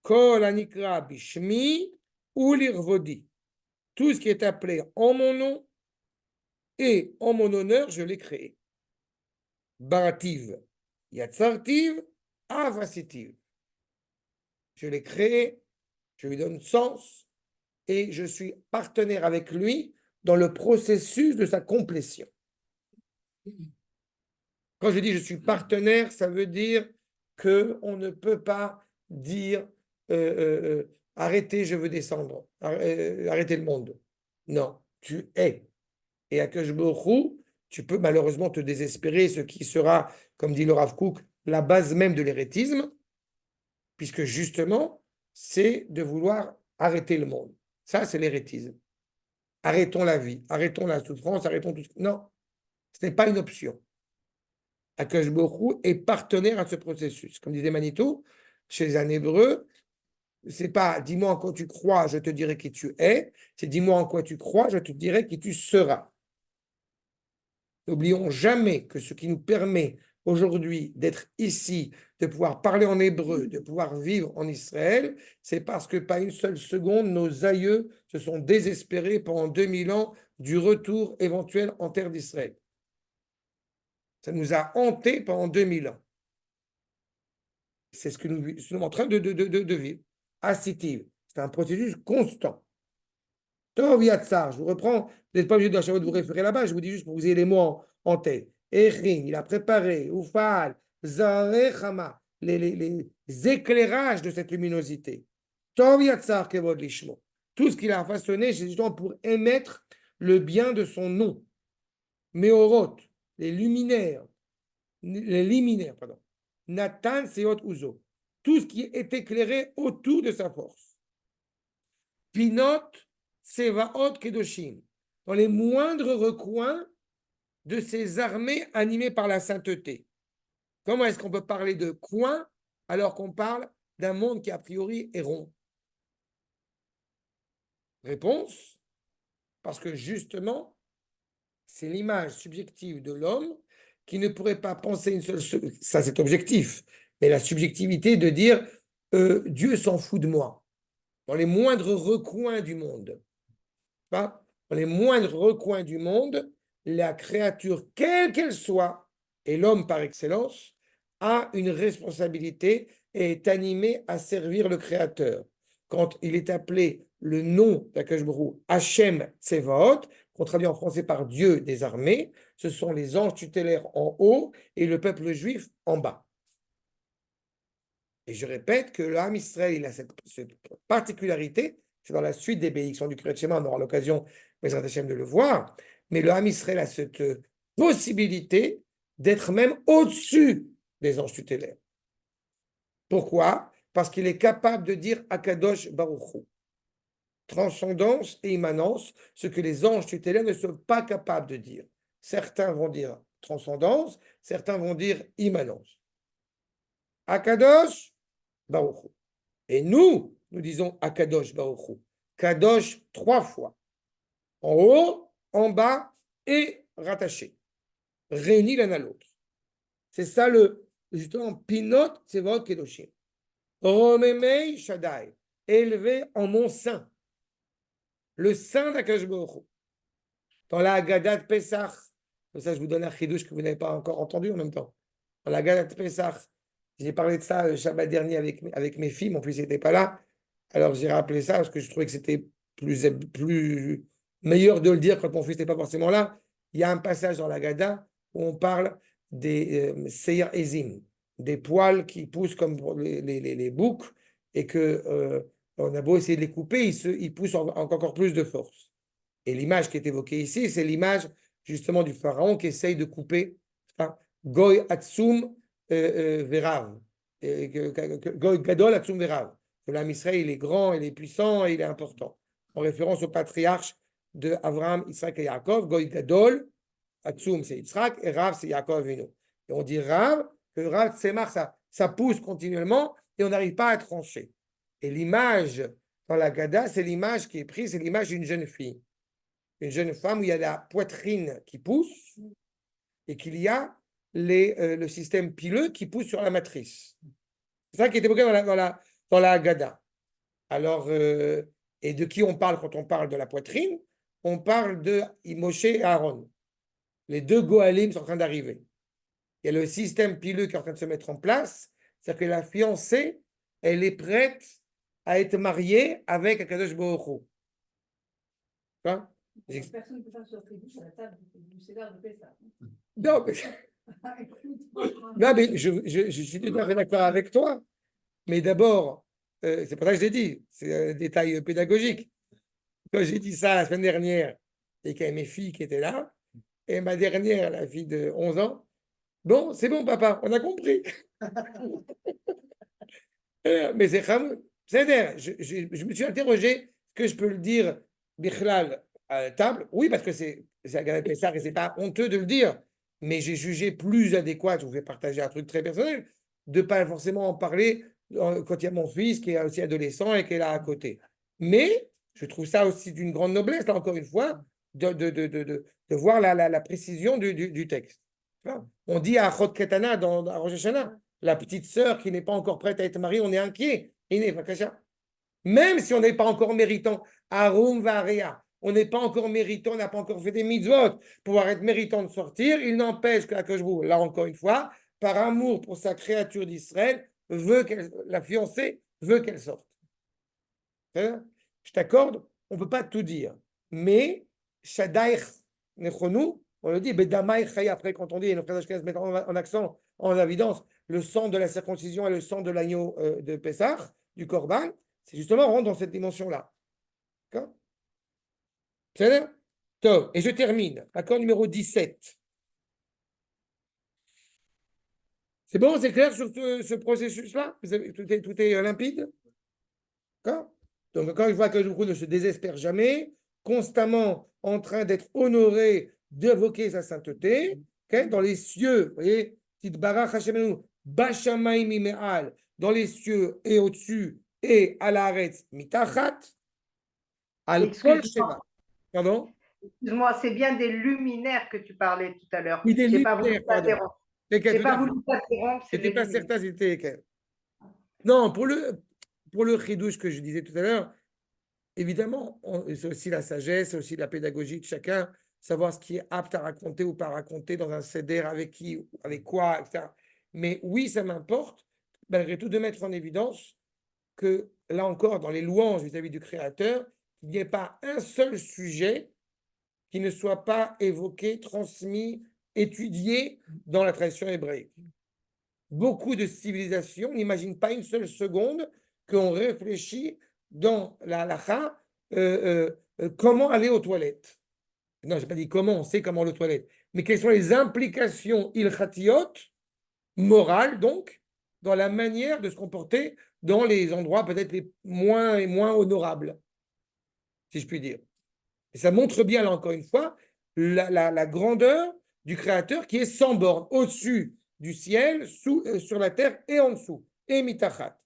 Kol Anikra Bishmi Ulirvodi. Tout ce qui est appelé en mon nom et en mon honneur, je l'ai créé. Barativ, Yatzartiv, Avasitiv. Je l'ai créé, je lui donne sens et je suis partenaire avec lui dans le processus de sa complétion. Quand je dis je suis partenaire, ça veut dire qu'on ne peut pas dire arrêtez, je veux descendre, arrêtez le monde. Non, tu es. Et à Akadosh Baruch Hu, tu peux malheureusement te désespérer, ce qui sera, comme dit le Rav Kook, la base même de l'hérétisme, puisque justement, c'est de vouloir arrêter le monde. Ça, c'est l'hérétisme. Arrêtons la vie, arrêtons la souffrance, arrêtons tout. Non, ce n'est pas une option. Akadosh Baruch Hu est partenaire à ce processus. Comme disait Manitou, chez un Hébreu, c'est pas dis-moi en quoi tu crois, je te dirai qui tu es, c'est dis-moi en quoi tu crois, je te dirai qui tu seras. N'oublions jamais que ce qui nous permet aujourd'hui d'être ici, de pouvoir parler en hébreu, de pouvoir vivre en Israël, c'est parce que pas une seule seconde, nos aïeux se sont désespérés pendant 2000 ans du retour éventuel en terre d'Israël. Ça nous a hantés pendant 2000 ans. C'est ce que nous sommes en train de vivre. Assitive. C'est un processus constant. Tov Yatsar, je vous reprends, vous n'êtes pas obligé de vous référer là-bas, je vous dis juste pour que vous ayez les mots en tête. Echin, il a préparé, Ufal, Zare Chama, les éclairages de cette luminosité. Tov Yatsar Kevod Lishmo. Tout ce qu'il a façonné, c'est justement pour émettre le bien de son nom. Meorot, les liminaires, pardon. Nathan Seot Uzo. Tout ce qui est éclairé autour de sa force. Pinot Tsevaot Kedoshim, dans les moindres recoins de ces armées animées par la sainteté. Comment est-ce qu'on peut parler de coin alors qu'on parle d'un monde qui a priori est rond? Réponse, parce que justement, c'est l'image subjective de l'homme qui ne pourrait pas penser une seule chose, ça c'est objectif, mais la subjectivité de dire Dieu s'en fout de moi, dans les moindres recoins du monde. Dans les moindres recoins du monde, la créature, quelle qu'elle soit, et l'homme par excellence, a une responsabilité et est animé à servir le Créateur. Quand il est appelé le nom d'Akadosh Baruch Hu, Hachem Tsevaot, qu'on traduit en français par Dieu des armées, ce sont les anges tutélaires en haut et le peuple juif en bas. Et je répète que l'âme Israël il a cette particularité. C'est dans la suite des bénédictions du Kriyat Shema, on aura l'occasion, de le voir. Mais le Ham Israël a cette possibilité d'être même au-dessus des anges tutélaires. Pourquoi? Parce qu'il est capable de dire Akadosh Baruch Hu. Transcendance et immanence, ce que les anges tutélaires ne sont pas capables de dire. Certains vont dire transcendance, certains vont dire immanence. Akadosh Baruch Hu. Et nous disons Akadosh Baruch Hu. Kadosh 3 fois. En haut, en bas et rattaché. Réunis l'un à l'autre. C'est ça justement, Pinot Tsevot Kedoshim. Romemei Shaddai, élevé en mon sein, le sein d'Akadosh Baruch Hu. Dans la Haggadah de Pesach, comme ça je vous donne un chidouche que vous n'avez pas encore entendu en même temps. Dans la Haggadah de Pesach, j'ai parlé de ça le Shabbat dernier avec mes filles, mon fils n'était pas là, alors j'ai rappelé ça parce que je trouvais que c'était plus meilleur de le dire quand mon fils n'était pas forcément là. Il y a un passage dans la Haggadah où on parle des Seir Ezim, des poils qui poussent comme les boucs et que on a beau essayer de les couper, ils poussent encore plus de force. Et l'image qui est évoquée ici, c'est l'image justement du pharaon qui essaye de couper Goy Atsum Verav. Goy Gadol Atsum Verav. Que l'âme Israël, il est grand, il est puissant et il est important. En référence au patriarche de Abraham, Yitzhak et Yaakov, Goy Gadol, Atsum c'est Yitzhak et Rav c'est Yaakov Avinu. Et on dit Rav, que Rav Tsemach, ça pousse continuellement et on n'arrive pas à trancher. Et l'image dans la Gada, c'est l'image qui est prise, c'est l'image d'une jeune fille. Une jeune femme où il y a la poitrine qui pousse et qu'il y a le système pileux qui pousse sur la matrice. C'est ça qui est évoqué dans la Haggadah. Alors, et de qui on parle quand on parle de la poitrine? On parle de Moshe et Aaron. Les deux Gohalim sont en train d'arriver. Il y a le système pileux qui est en train de se mettre en place, c'est-à-dire que la fiancée, elle est prête à être mariée avec Akadosh Baruch Hu. Hein? Personne ne peut faire sur la table du Seder de Pessah. Non, mais je suis tout à fait d'accord avec toi. Mais d'abord, c'est pour ça que je l'ai dit, c'est un détail pédagogique. Quand j'ai dit ça la semaine dernière et qu'il y avait mes filles qui étaient là, et ma dernière, la fille de 11 ans, bon, c'est bon, papa, on a compris. Mais c'est je me suis interrogé, est-ce que je peux le dire, Bichlal, à la table? Oui, parce que c'est Haggadah de Pessah et c'est pas honteux de le dire, mais j'ai jugé plus adéquat, je vous fais partager un truc très personnel, de ne pas forcément en parler quand il y a mon fils qui est aussi adolescent et qui est là à côté. Mais je trouve ça aussi d'une grande noblesse, là encore une fois, de voir la précision du texte. On dit à Achot Ketana dans Rosh Hashanah, la petite sœur qui n'est pas encore prête à être mariée, on est inquiet. Même si on n'est pas encore méritant, Arum Varia, on n'est pas encore méritant, on n'a pas encore fait des mitzvot pour pouvoir être méritant de sortir, il n'empêche que là encore une fois, par amour pour sa créature d'Israël, la fiancée veut qu'elle sorte. Je t'accorde, on ne peut pas tout dire. Mais, Shadaich Nechonu, on le dit, Bedamaï Chaya, après quand on dit, et nos frères se mettent en accent, en évidence, le sang de la circoncision et le sang de l'agneau de Pessah, du Korban, c'est justement rendre dans cette dimension-là. D'accord? C'est top. Et je termine. Accord numéro 17. C'est bon, c'est clair sur ce processus-là? Tout est limpide? D'accord? Donc, encore une fois, que le ne se désespère jamais, constamment en train d'être honoré, d'évoquer sa sainteté, okay? Dans les cieux, vous voyez, Tidbarach Hashemenu, Bashamaim Imeal, dans les cieux et au-dessus, et à l'Aretz Mitachat, al Kol Sheba. Pardon? Excuse-moi, c'est bien des luminaires que tu parlais tout à l'heure. Oui, des J'ai pas voulu luminaires, pardon. t'interrompre. J'ai pas voulu t'interrompre. Je n'étais pas certain si c'était. Non, pour le chidouche que je disais tout à l'heure, évidemment, c'est aussi la sagesse, c'est aussi la pédagogie de chacun, savoir ce qui est apte à raconter ou pas raconter dans un CEDER, avec qui, avec quoi, etc. Mais oui, ça m'importe, malgré tout, de mettre en évidence que, là encore, dans les louanges vis-à-vis du Créateur, il n'y ait pas un seul sujet qui ne soit pas évoqué, transmis, étudié dans la tradition hébraïque. Beaucoup de civilisations n'imaginent pas une seule seconde qu'on réfléchit dans la halakha comment aller aux toilettes. Non, je n'ai pas dit comment, on sait comment aller aux toilettes. Mais quelles sont les implications ilchatiot, morales donc, dans la manière de se comporter dans les endroits peut-être les moins et moins honorables, si je puis dire. Et ça montre bien, là encore une fois, la grandeur du Créateur qui est sans borne, au-dessus du ciel, sur la terre et en dessous, et mitachat.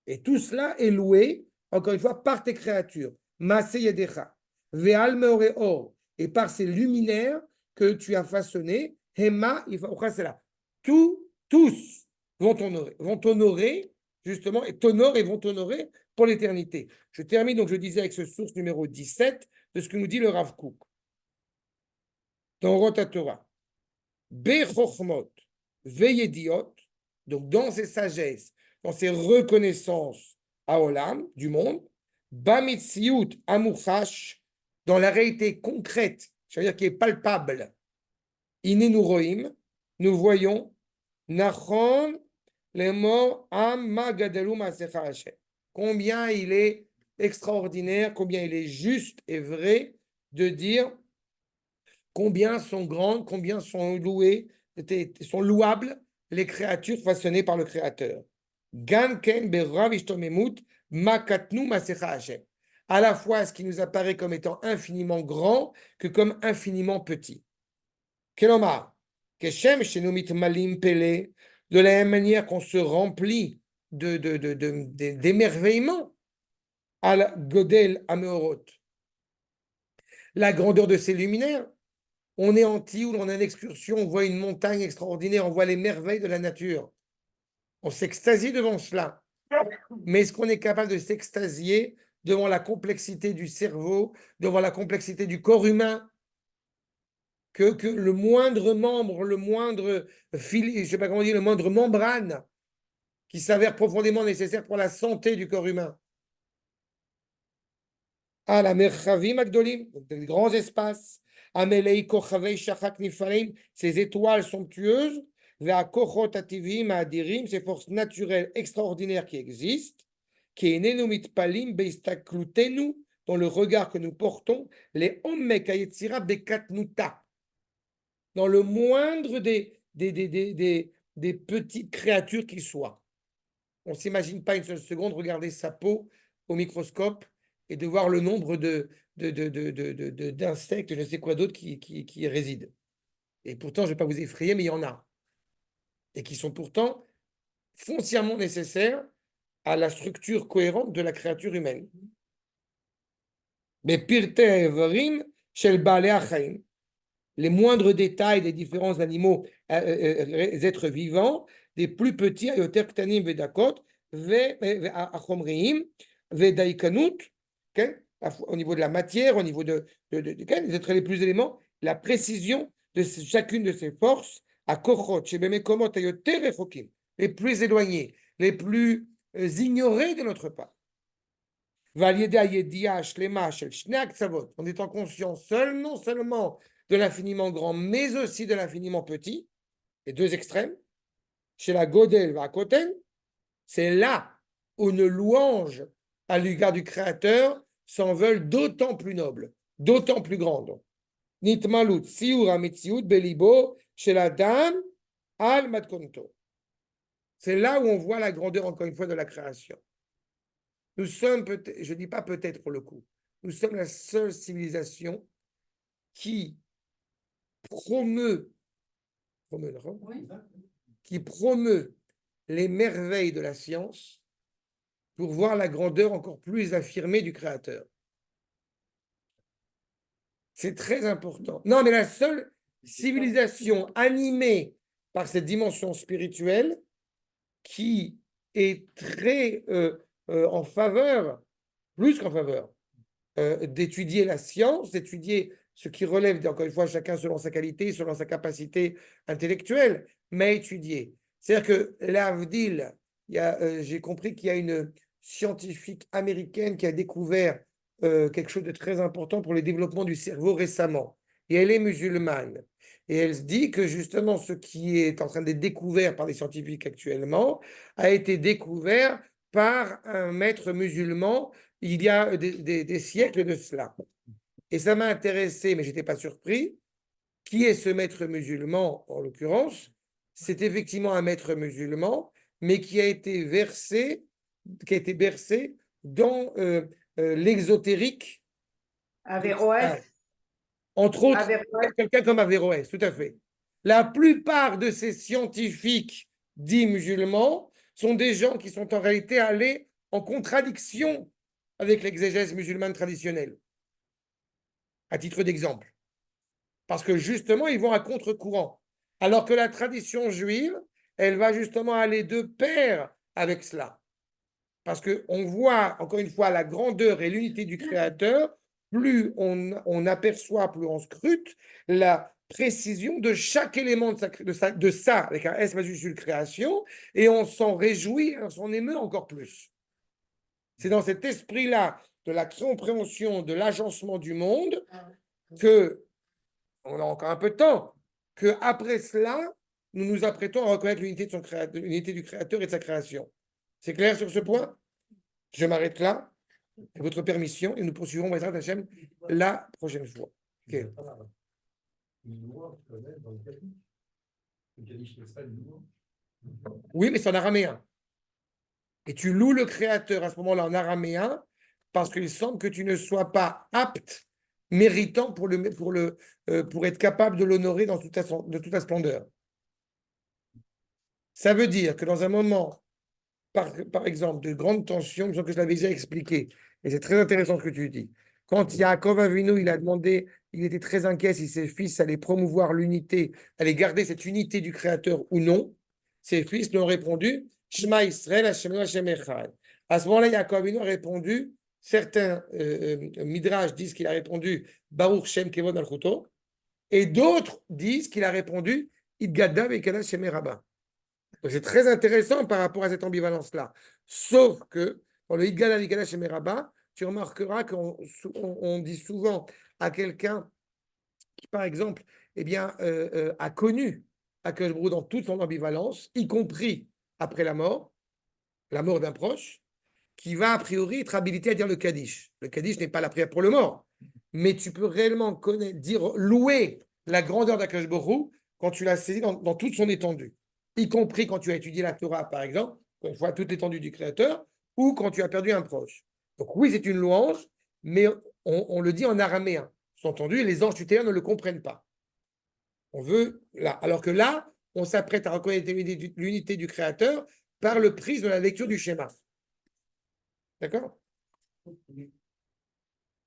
Et tout cela est loué, encore une fois, par tes créatures. Maaseh yadecha, ve'al meore or, et par ces luminaires que tu as façonnés, hema ifaucha sela. Tous vont t'honorer justement, et t'honorent et vont t'honorer pour l'éternité. Je termine, donc je disais avec ce source numéro 17 de ce que nous dit le Rav Kook. Dans Rota Torah. Bechochmot, veyediot, donc dans ses sagesses, dans ses reconnaissances à Olam, du monde, Bamitziut Amouchash, dans la réalité concrète, c'est-à-dire qui est palpable, Inenuroim, nous voyons, Nachon, les mots Am Magadalu Masecha Hashem. Combien il est extraordinaire, combien il est juste et vrai de dire combien sont grandes, combien sont louées, sont louables les créatures façonnées par le Créateur. Ganken berav ishtomemut makatnu masecha Hashem. À la fois ce qui nous apparaît comme étant infiniment grand que comme infiniment petit. Kelomar, keshem shenumit malim pele, de la même manière qu'on se remplit d'émerveillement al godel ameorot. La grandeur de ces luminaires. On est en Tioul, on a une excursion, on voit une montagne extraordinaire, on voit les merveilles de la nature. On s'extasie devant cela. Mais est-ce qu'on est capable de s'extasier devant la complexité du cerveau, devant la complexité du corps humain, que le moindre membre, le moindre fil, je sais pas comment dire, le moindre membrane qui s'avère profondément nécessaire pour la santé du corps humain. Ah, la merchavim agdolim, des grands espaces. Amelei kochavei shachak nifaleim, ces étoiles somptueuses, ve'akochot ativim adirim, ces forces naturelles extraordinaires qui existent, qui enenu mitpalim beistaklutenu, dans le regard que nous portons, les omek hayetzira bekatnuta, dans le moindre des petites créatures qui soient. On ne s'imagine pas une seule seconde regarder sa peau au microscope et de voir le nombre d'insectes, je ne sais quoi d'autre, qui y résident. Et pourtant, je ne vais pas vous effrayer, mais il y en a. Et qui sont pourtant foncièrement nécessaires à la structure cohérente de la créature humaine. Mais pirte evarim shel baalei achaim, les moindres détails des différents animaux, êtres vivants, des plus petits, ayoter ktanim vedakot, ve'achomreim, ve'daikanut, au niveau de la matière, au niveau des êtres les plus éléments, la précision de chacune de ces forces, à kochot, shebemekomot ayoter rechokim, les plus éloignés, les plus ignorés de notre part. En étant conscient non seulement de l'infiniment grand, mais aussi de l'infiniment petit, les deux extrêmes, chez la Godel va à Koten, c'est là où une louange à l'égard du Créateur s'en veulent d'autant plus noble, d'autant plus grande. Nitmalut, siur amitziut, belibo, chez la dame, al matkonto. C'est là où on voit la grandeur, encore une fois, de la création. Nous sommes peut-être, je ne dis pas peut-être pour le coup, nous sommes la seule civilisation qui promeut les merveilles de la science pour voir la grandeur encore plus affirmée du Créateur. C'est très important. Non, mais la seule civilisation animée par cette dimension spirituelle qui est très en faveur, plus qu'en faveur, d'étudier la science, d'étudier ce qui relève, encore une fois, chacun selon sa qualité, selon sa capacité intellectuelle, mais étudier. C'est-à-dire que l'Avdil, j'ai compris qu'il y a une scientifique américaine qui a découvert quelque chose de très important pour le développement du cerveau récemment. Et elle est musulmane. Et elle se dit que justement ce qui est en train d'être découvert par les scientifiques actuellement a été découvert par un maître musulman il y a des siècles de cela. Et ça m'a intéressé, mais je n'étais pas surpris. Qui est ce maître musulman, en l'occurrence? C'est effectivement un maître musulman, mais qui a été bercé dans l'exotérique. Averroès. Entre autres, Averroès. quelqu'un comme Averroès, tout à fait. La plupart de ces scientifiques dits musulmans sont des gens qui sont en réalité allés en contradiction avec l'exégèse musulmane traditionnelle, à titre d'exemple. Parce que justement, ils vont à contre-courant. Alors que la tradition juive, elle va justement aller de pair avec cela. Parce qu'on voit, encore une fois, la grandeur et l'unité du Créateur, plus on aperçoit, plus on scrute la précision de chaque élément de ça, avec un S majuscule création, et on s'en réjouit, on s'en émeut encore plus. C'est dans cet esprit-là de la compréhension de l'agencement du monde que, on a encore un peu de temps, que après cela, nous nous apprêtons à reconnaître l'unité du Créateur et de sa création. C'est clair sur ce point? Je m'arrête là. Avec votre permission, et nous poursuivrons Bezrat Hashem la prochaine fois. Ok. Une louange quand même dans le Kaddish. Le Kaddish n'est pas une louange. Oui, mais c'est en araméen. Et tu loues le Créateur à ce moment-là en araméen parce qu'il semble que tu ne sois pas apte, méritant pour être capable de l'honorer dans toute la splendeur. Ça veut dire que dans un moment, par exemple, de grande tension, que je l'avais déjà expliqué, et c'est très intéressant ce que tu dis. Quand Yaakov Avinu, il a demandé, il était très inquiet si ses fils allaient promouvoir l'unité, allaient garder cette unité du Créateur ou non. Ses fils lui ont répondu, Shema Israël, Hashem Hashem Echad. À ce moment-là, Yaakov Avinu a répondu, certains midrash disent qu'il a répondu Baruch Shem Kevod Malchuto, et d'autres disent qu'il a répondu Idgadav Ekadash Shem Rabba. Donc c'est très intéressant par rapport à cette ambivalence-là. Sauf que dans le Idgadav Ekadash Shem Rabba, tu remarqueras qu'on dit souvent à quelqu'un qui, par exemple, eh bien, a connu Akadosh Baruch Hu dans toute son ambivalence, y compris après la mort d'un proche, qui va a priori être habilité à dire le Kaddish. Le Kaddish n'est pas la prière pour le mort, mais tu peux réellement louer la grandeur d'Akadosh Baruch Hu quand tu l'as saisi dans toute son étendue, y compris quand tu as étudié la Torah, par exemple, quand tu vois toute l'étendue du Créateur, ou quand tu as perdu un proche. Donc oui, c'est une louange, mais on le dit en araméen. Entendu, les anges tutélaires ne le comprennent pas. On veut là, alors que là, on s'apprête à reconnaître l'unité du Créateur par le prisme de la lecture du schéma. D'accord?